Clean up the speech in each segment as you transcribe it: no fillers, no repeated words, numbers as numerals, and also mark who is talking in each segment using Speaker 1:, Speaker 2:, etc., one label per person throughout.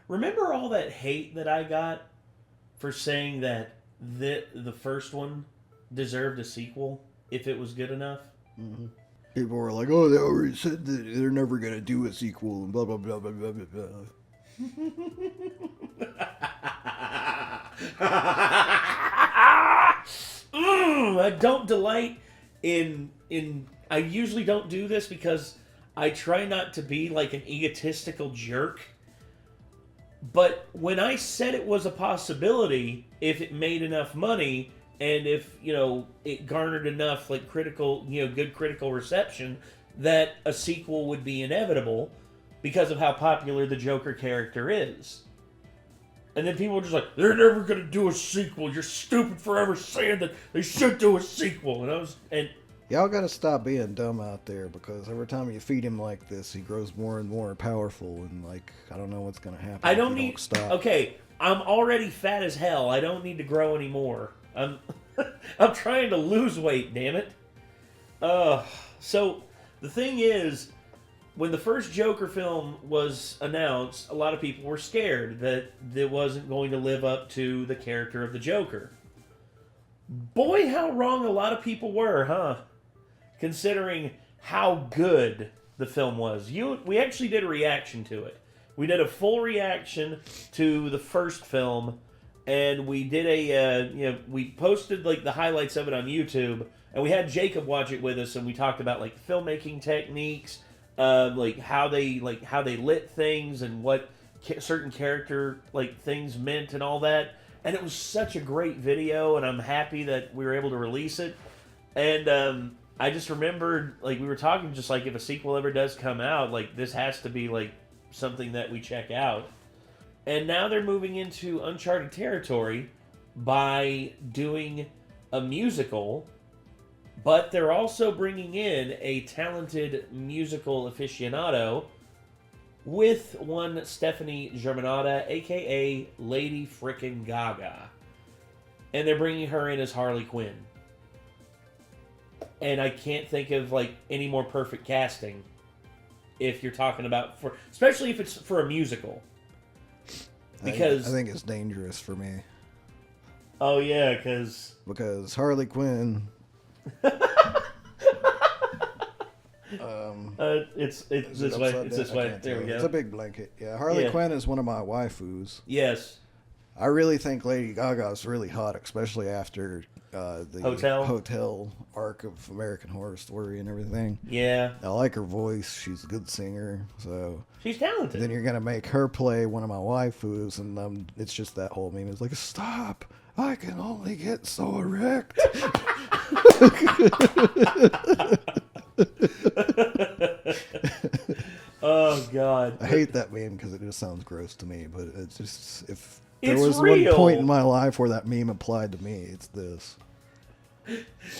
Speaker 1: Remember all that hate that I got for saying that the first one deserved a sequel if it was good enough?
Speaker 2: Mm-hmm. People were like, oh, they already said that they're never going to do a sequel and blah, blah, blah, blah, blah, blah, blah.
Speaker 1: I don't delight in I usually don't do this because I try not to be like an egotistical jerk. But when I said it was a possibility, if it made enough money and if, it garnered enough like critical, good critical reception, that a sequel would be inevitable because of how popular the Joker character is. And then people were just like, they're never going to do a sequel. You're stupid for ever saying that they should do a sequel. And
Speaker 2: y'all got to stop being dumb out there, because every time you feed him like this, he grows more and more powerful, and I don't know what's going to happen.
Speaker 1: I don't need... Stop. Okay, I'm already fat as hell. I don't need to grow anymore. I'm trying to lose weight, damn it. So the thing is, when the first Joker film was announced, a lot of people were scared that it wasn't going to live up to the character of the Joker. Boy, how wrong a lot of people were, huh? Considering how good the film was. We actually did a reaction to it. We did a full reaction to the first film, and we did we posted like the highlights of it on YouTube, and we had Jacob watch it with us, and we talked about like filmmaking techniques, like how they lit things and what certain character like things meant and all that. And it was such a great video, and I'm happy that we were able to release it. And I just remembered, like, we were talking just like if a sequel ever does come out, like this has to be like something that we check out. And now they're moving into uncharted territory by doing a musical, but they're also bringing in a talented musical aficionado with one Stephanie Germanotta, a.k.a. Lady Frickin' Gaga. And they're bringing her in as Harley Quinn. And I can't think of, like, any more perfect casting if you're talking about, especially if it's for a musical. Because
Speaker 2: I think it's dangerous for me.
Speaker 1: Oh, yeah,
Speaker 2: because Harley Quinn...
Speaker 1: it's this way. It's this way. There we go.
Speaker 2: It's a big blanket. Yeah, Harley Quinn is one of my waifus.
Speaker 1: Yes.
Speaker 2: I really think Lady Gaga is really hot, especially after the hotel arc of American Horror Story and everything.
Speaker 1: Yeah.
Speaker 2: I like her voice. She's a good singer. So
Speaker 1: she's talented.
Speaker 2: Then you're going to make her play one of my waifus, and it's just that whole meme. It's like, stop. I can only get so erect.
Speaker 1: Oh, God.
Speaker 2: I hate that meme because it just sounds gross to me, but it's just, if there was
Speaker 1: real.
Speaker 2: one point in my life where that meme applied to me, it's this.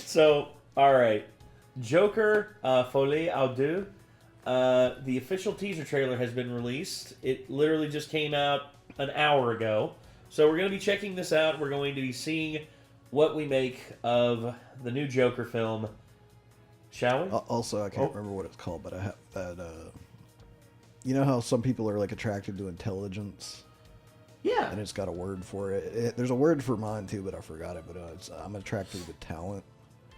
Speaker 1: So, alright. Joker, Folie, Deux. The official teaser trailer has been released. It literally just came out an hour ago. So we're going to be checking this out. We're going to be seeing what we make of the new Joker film. Shall we?
Speaker 2: Also, I can't remember what it's called, but I have that, you know how some people are like attracted to intelligence?
Speaker 1: Yeah.
Speaker 2: And it's got a word for it. There's a word for mine too, but I forgot it. But I'm attracted to talent.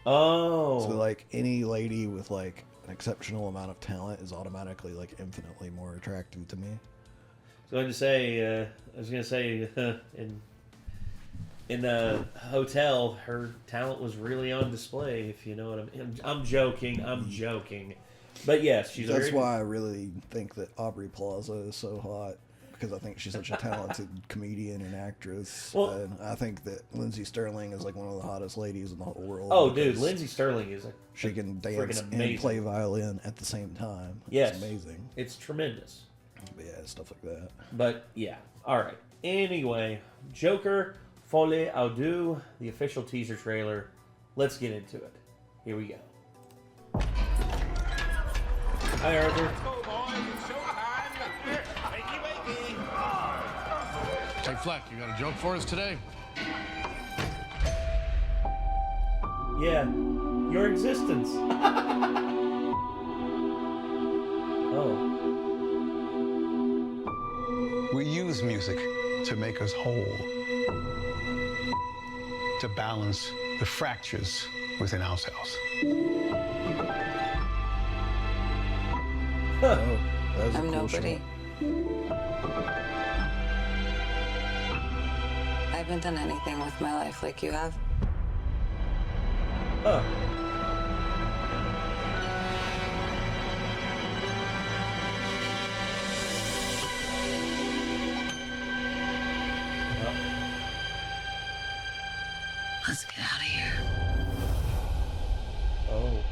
Speaker 1: Oh.
Speaker 2: So like any lady with like an exceptional amount of talent is automatically like infinitely more attractive to me.
Speaker 1: I was going to say, in the hotel, her talent was really on display, if you know what I mean. I'm joking. But yes, she's
Speaker 2: That's why I really think that Aubrey Plaza is so hot, because I think she's such a talented comedian and actress.
Speaker 1: Well,
Speaker 2: and I think that Lindsay Sterling is like one of the hottest ladies in the whole world.
Speaker 1: Oh, dude, Lindsay Sterling is
Speaker 2: she can dance and play violin at the same time.
Speaker 1: Yes.
Speaker 2: It's amazing.
Speaker 1: It's tremendous.
Speaker 2: But yeah, stuff like that.
Speaker 1: But yeah, all right. Anyway, Joker, Folie, Deux, the official teaser trailer. Let's get into it. Here we go. Hi, Arthur.
Speaker 3: Let's go, boys. It's showtime. Wakey.
Speaker 4: Hey, Fleck, you got a joke for us today?
Speaker 1: Yeah, your existence. Oh.
Speaker 5: We use use music to make us whole, to balance the fractures within ourselves.
Speaker 2: Oh, that was a
Speaker 6: I'm
Speaker 2: cool
Speaker 6: nobody. I haven't done anything with my life like you have.
Speaker 1: Huh.
Speaker 6: Let's get out of here.
Speaker 1: Oh.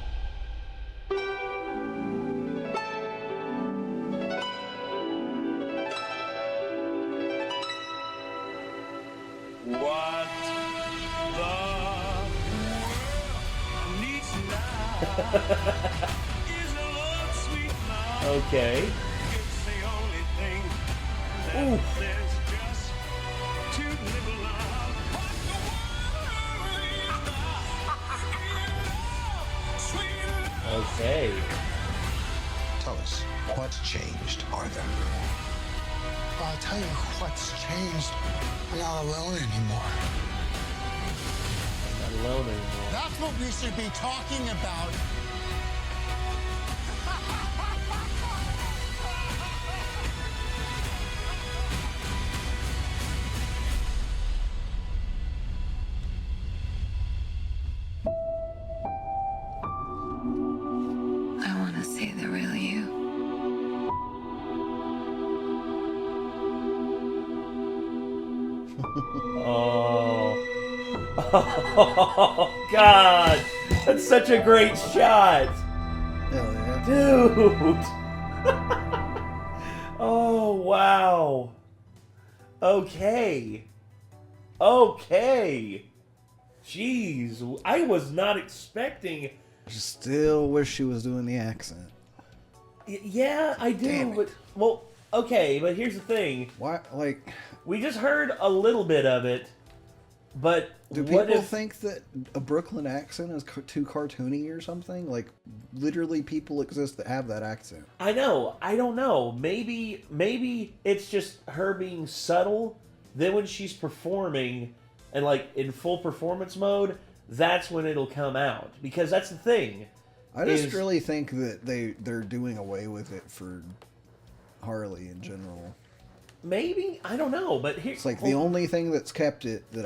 Speaker 3: What the world needs now is a love sweet love.
Speaker 1: Okay.
Speaker 3: It's the only thing that
Speaker 1: Ooh.
Speaker 3: there's just to live a love. What the world needs now is love, sweet love.
Speaker 1: Okay.
Speaker 7: Tell us, what's changed, Arthur?
Speaker 8: I'll tell you what's changed. I'm not alone anymore.
Speaker 1: Not alone anymore.
Speaker 8: That's what we should be talking about.
Speaker 6: I want to see the real you.
Speaker 1: Oh. Oh, God. That's such a great shot.
Speaker 2: Hell yeah.
Speaker 1: Dude. Oh, wow. Okay. Okay. Jeez. I was not expecting...
Speaker 2: Still wish she was doing the accent.
Speaker 1: Yeah, I do,
Speaker 2: Damn it.
Speaker 1: but... Well, okay, but here's the thing.
Speaker 2: Why, like...
Speaker 1: We just heard a little bit of it, but
Speaker 2: Do
Speaker 1: what
Speaker 2: people
Speaker 1: if...
Speaker 2: think that a Brooklyn accent is too cartoony or something? Like, literally people exist that have that accent.
Speaker 1: I know. I don't know. Maybe it's just her being subtle. Then when she's performing and like in full performance mode, that's when it'll come out. Because that's the thing.
Speaker 2: I just really think that they're doing away with it for Harley in general.
Speaker 1: Maybe, I don't know, but here
Speaker 2: It's like the only thing that's kept it that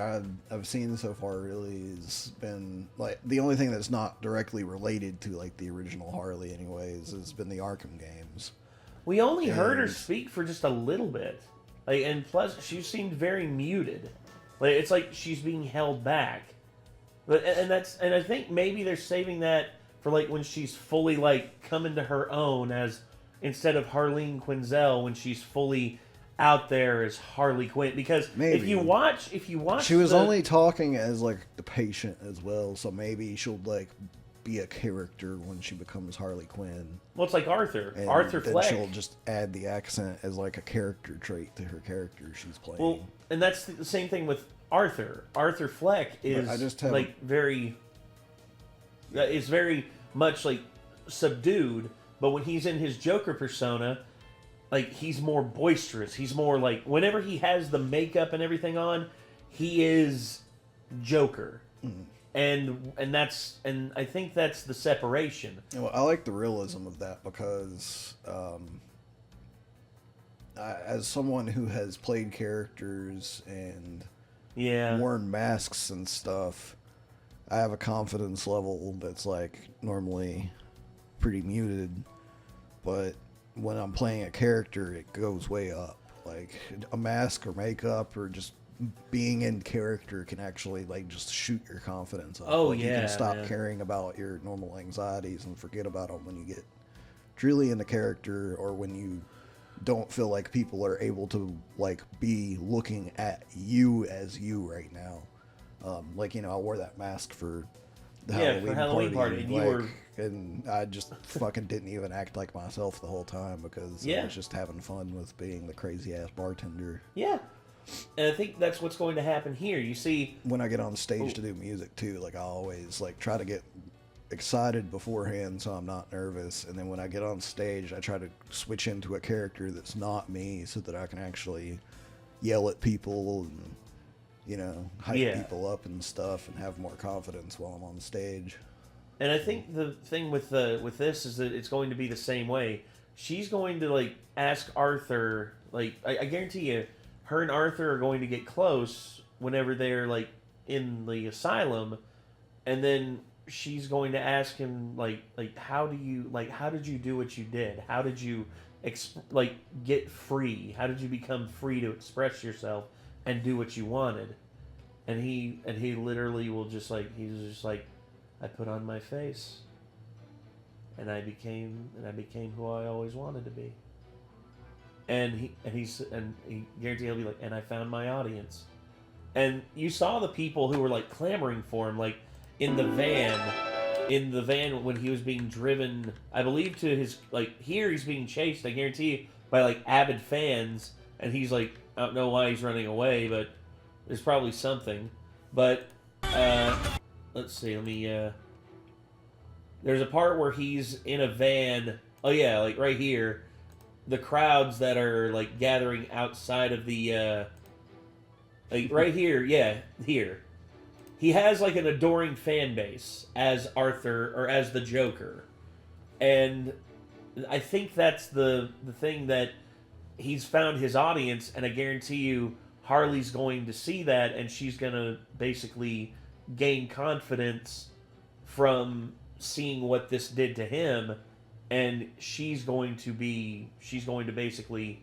Speaker 2: I've seen so far really has been like the only thing that's not directly related to like the original Harley anyways has been the Arkham games.
Speaker 1: we only heard her
Speaker 2: and-
Speaker 1: speak for just a little bit. Like, and plus she seemed very muted. Like it's like she's being held back. But and I think maybe they're saving that for like when she's fully like coming to her own as instead of Harleen Quinzel when she's fully out there as Harley Quinn, because if
Speaker 2: Maybe.
Speaker 1: you watch
Speaker 2: She was only talking as like the patient as well, so maybe she'll like be a character when she becomes Harley Quinn.
Speaker 1: well, it's like Arthur
Speaker 2: And
Speaker 1: Arthur
Speaker 2: then
Speaker 1: Fleck.
Speaker 2: she'll just add the accent as like a character trait to her character she's playing.
Speaker 1: Well, and that's the same thing with Arthur Fleck is
Speaker 2: I just haven't-
Speaker 1: like very is very much like subdued, but when he's in his Joker persona, like he's more boisterous. He's more like whenever he has the makeup and everything on, he is Joker. And I think that's the separation.
Speaker 2: Well, I like the realism of that because as someone who has played characters and
Speaker 1: Yeah.
Speaker 2: worn masks and stuff, I have a confidence level that's like normally pretty muted, but when I'm playing a character, it goes way up. Like a mask or makeup or just being in character can actually like just shoot your confidence up.
Speaker 1: Oh,
Speaker 2: like, you
Speaker 1: yeah,
Speaker 2: can stop
Speaker 1: man.
Speaker 2: caring about your normal anxieties and forget about them when you get truly into character, or when you don't feel like people are able to like be looking at you as you right now. Like, you know, I wore that mask for the
Speaker 1: Halloween party, and you were-
Speaker 2: and I just fucking didn't even act like myself the whole time because I
Speaker 1: Yeah.
Speaker 2: was just having fun with being the crazy ass bartender.
Speaker 1: Yeah. And I think that's what's going to happen here. You see,
Speaker 2: When I get on stage to do music too, like I always like try to get excited beforehand so I'm not nervous, and then when I get on stage I try to switch into a character that's not me so that I can actually yell at people and, you know, hype
Speaker 1: Yeah.
Speaker 2: people up and stuff and have more confidence while I'm on stage.
Speaker 1: And I think the thing with this is that it's going to be the same way. She's going to like ask Arthur, like I guarantee you, her and Arthur are going to get close whenever they're like in the asylum, and then she's going to ask him like how did you do what you did? How did you get free? How did you become free to express yourself and do what you wanted? And he literally will just like he's just like, I put on my face, and I became who I always wanted to be. And he guarantee he'll be like, and I found my audience. And you saw the people who were like clamoring for him, like in the van when he was being driven, I believe to his like here he's being chased, I guarantee you, by like avid fans, and he's like, I don't know why he's running away, but there's probably something. But let's see, let me there's a part where he's in a van. Oh yeah, like right here. The crowds that are like gathering outside of the like right here, yeah, here. He has like an adoring fan base as Arthur or as the Joker. And I think that's the thing, that he's found his audience, and I guarantee you Harley's going to see that, and she's going to basically gain confidence from seeing what this did to him, and she's going to basically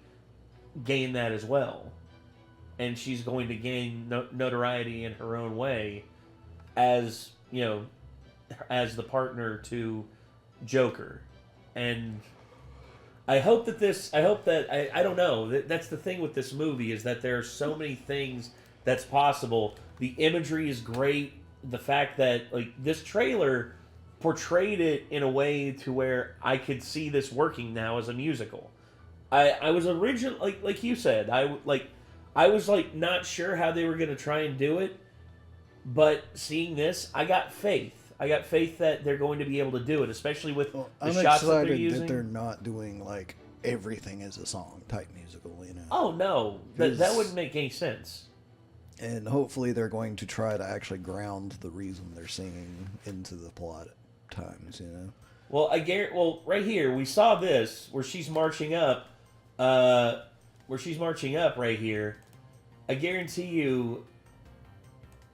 Speaker 1: gain that as well. And she's going to gain notoriety in her own way as, you know, as the partner to Joker. And I hope that I don't know, that's the thing with this movie, is that there are so many things that's possible. The imagery is great. The fact that like this trailer portrayed it in a way to where I could see this working now as a musical. I was originally like you said, I was like not sure how they were going to try and do it, but seeing this, I got faith. I got faith that they're going to be able to do it, especially with the
Speaker 2: I'm
Speaker 1: shots that they're
Speaker 2: excited
Speaker 1: using.
Speaker 2: that they're not doing like everything is a song type musical, you know.
Speaker 1: Oh no, that wouldn't make any sense.
Speaker 2: And hopefully they're going to try to actually ground the reason they're singing into the plot at times, you know.
Speaker 1: Well, well, right here we saw this where she's marching up, right here. I guarantee you,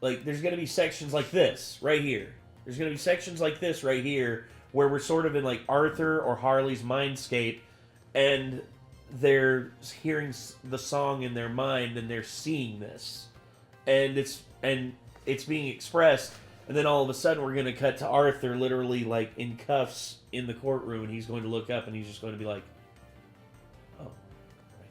Speaker 1: like, there's going to be sections like this right here. There's going to be sections like this right here where we're sort of in like Arthur or Harley's mindscape, and they're hearing the song in their mind and they're seeing this, and it's being expressed. And then all of a sudden we're going to cut to Arthur literally like in cuffs in the courtroom, and he's going to look up and he's just going to be like, oh, right.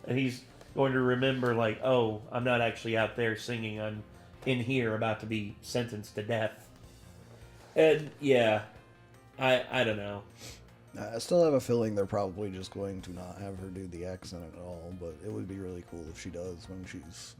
Speaker 1: And he's going to remember like, oh, I'm not actually out there singing, I'm in here about to be sentenced to death. And yeah, I don't know.
Speaker 2: I still have a feeling they're probably just going to not have her do the accent at all, but it would be really cool if she does when she's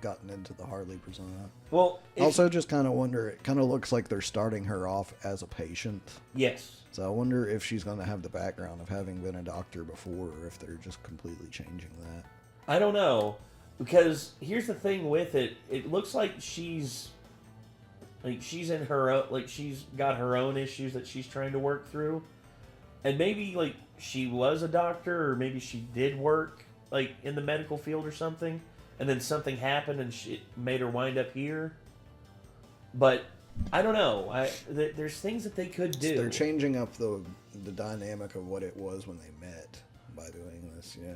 Speaker 2: gotten into the Harley persona.
Speaker 1: Well,
Speaker 2: also just kind of wonder, it kind of looks like they're starting her off as a patient.
Speaker 1: Yes.
Speaker 2: So I wonder if she's going to have the background of having been a doctor before, or if they're just completely changing that.
Speaker 1: I don't know, because here's the thing with it. It looks like she's in her own, like she's got her own issues that she's trying to work through. And maybe like she was a doctor, or maybe she did work like in the medical field or something, and then something happened and it made her wind up here. But I don't know. There's things that they could do.
Speaker 2: They're changing up the dynamic of what it was when they met by doing this, yeah.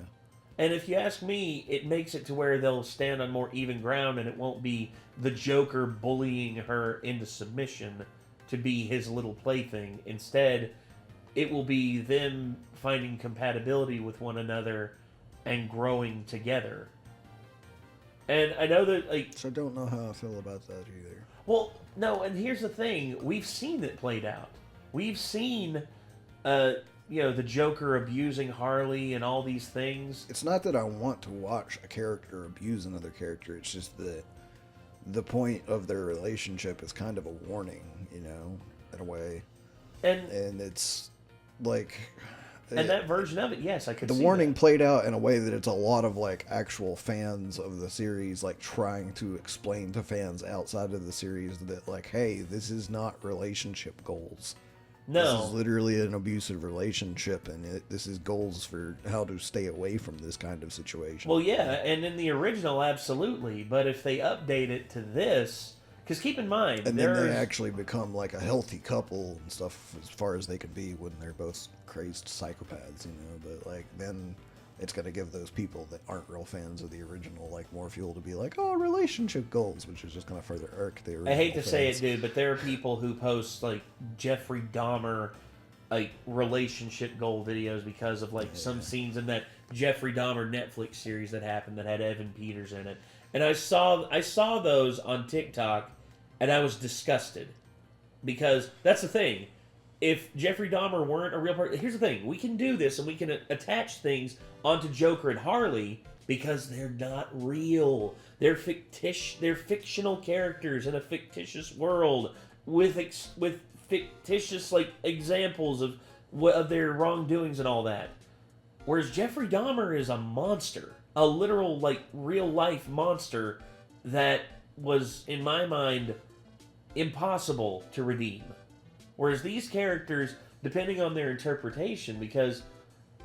Speaker 1: And if you ask me, it makes it to where they'll stand on more even ground, and it won't be the Joker bullying her into submission to be his little plaything. Instead, it will be them finding compatibility with one another and growing together. And I know that, like...
Speaker 2: So I don't know how I feel about that either.
Speaker 1: Well, no, and here's the thing. We've seen it played out. We've seen, the Joker abusing Harley and all these things.
Speaker 2: It's not that I want to watch a character abuse another character. It's just that the point of their relationship is kind of a warning, you know, in a way. And it's like,
Speaker 1: And that version of it, yes, I could
Speaker 2: The
Speaker 1: see
Speaker 2: warning
Speaker 1: that.
Speaker 2: played out in a way that it's a lot of like actual fans of the series like trying to explain to fans outside of the series that like, hey, this is not relationship goals. This is
Speaker 1: No.
Speaker 2: literally an abusive relationship, and this is goals for how to stay away from this kind of situation.
Speaker 1: Well, yeah, and in the original, absolutely. But if they update it to this, because keep in mind,
Speaker 2: and then they
Speaker 1: there's
Speaker 2: actually become like a healthy couple and stuff as far as they can be when they're both crazed psychopaths, you know. But like then it's going to give those people that aren't real fans of the original like more fuel to be like, oh, relationship goals, which is just going to further irk the original
Speaker 1: I hate to say it,
Speaker 2: fans.
Speaker 1: dude, but there are people who post like Jeffrey Dahmer, like relationship goal videos because of like some scenes in that Jeffrey Dahmer Netflix series that happened that had Evan Peters in it, and I saw those on TikTok, and I was disgusted because that's the thing. If Jeffrey Dahmer weren't a real person, here's the thing: we can do this, and we can attach things onto Joker and Harley because they're not real. They're fictitious. They're fictional characters in a fictitious world with fictitious like examples of their wrongdoings and all that. Whereas Jeffrey Dahmer is a monster, a literal like real life monster that was, in my mind, impossible to redeem. Whereas these characters, depending on their interpretation, because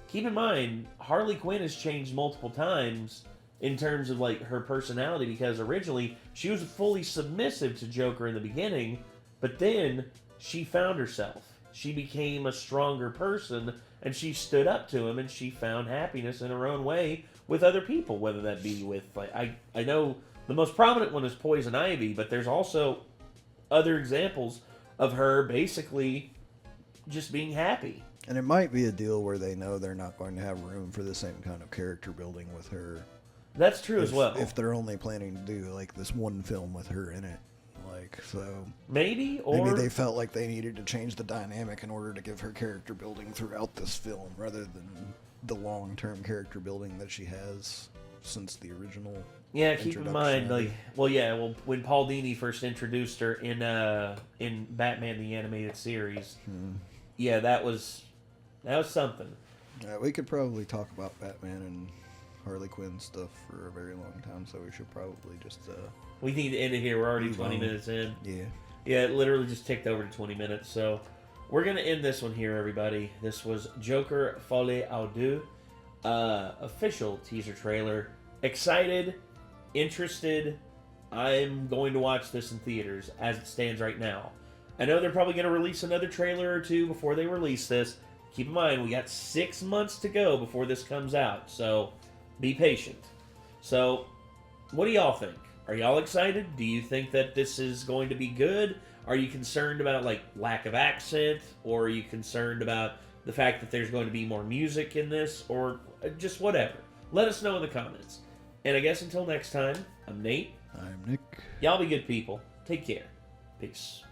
Speaker 1: keep in mind, Harley Quinn has changed multiple times in terms of like her personality, because originally she was fully submissive to Joker in the beginning, but then she found herself. She became a stronger person, and she stood up to him, and she found happiness in her own way with other people, whether that be with, like, I know the most prominent one is Poison Ivy, but there's also other examples of her basically just being happy.
Speaker 2: And it might be a deal where they know they're not going to have room for the same kind of character building with her.
Speaker 1: That's true as well.
Speaker 2: If they're only planning to do like this one film with her in it. Like, so
Speaker 1: Maybe
Speaker 2: they felt like they needed to change the dynamic in order to give her character building throughout this film rather than the long-term character building that she has since the original.
Speaker 1: Yeah, keep in mind,
Speaker 2: introduction.
Speaker 1: when Paul Dini first introduced her in Batman the Animated Series, yeah, that was something.
Speaker 2: We could probably talk about Batman and Harley Quinn stuff for a very long time, so we should probably just
Speaker 1: We need to end it here. We're already
Speaker 2: move
Speaker 1: 20
Speaker 2: on.
Speaker 1: minutes in.
Speaker 2: Yeah.
Speaker 1: Yeah, it literally just ticked over to 20 minutes, so we're going to end this one here, everybody. This was Joker Folie à Deux, official teaser trailer. Excited, interested. I'm going to watch this in theaters as it stands right now. I know they're probably going to release another trailer or two before they release this. Keep in mind, we got 6 months to go before this comes out, so be patient. So, what do y'all think? Are y'all excited? Do you think that this is going to be good? Are you concerned about like lack of accent? Or are you concerned about the fact that there's going to be more music in this? Or just whatever. Let us know in the comments. And I guess until next time, I'm Nate.
Speaker 2: I'm Nick.
Speaker 1: Y'all be good people. Take care. Peace.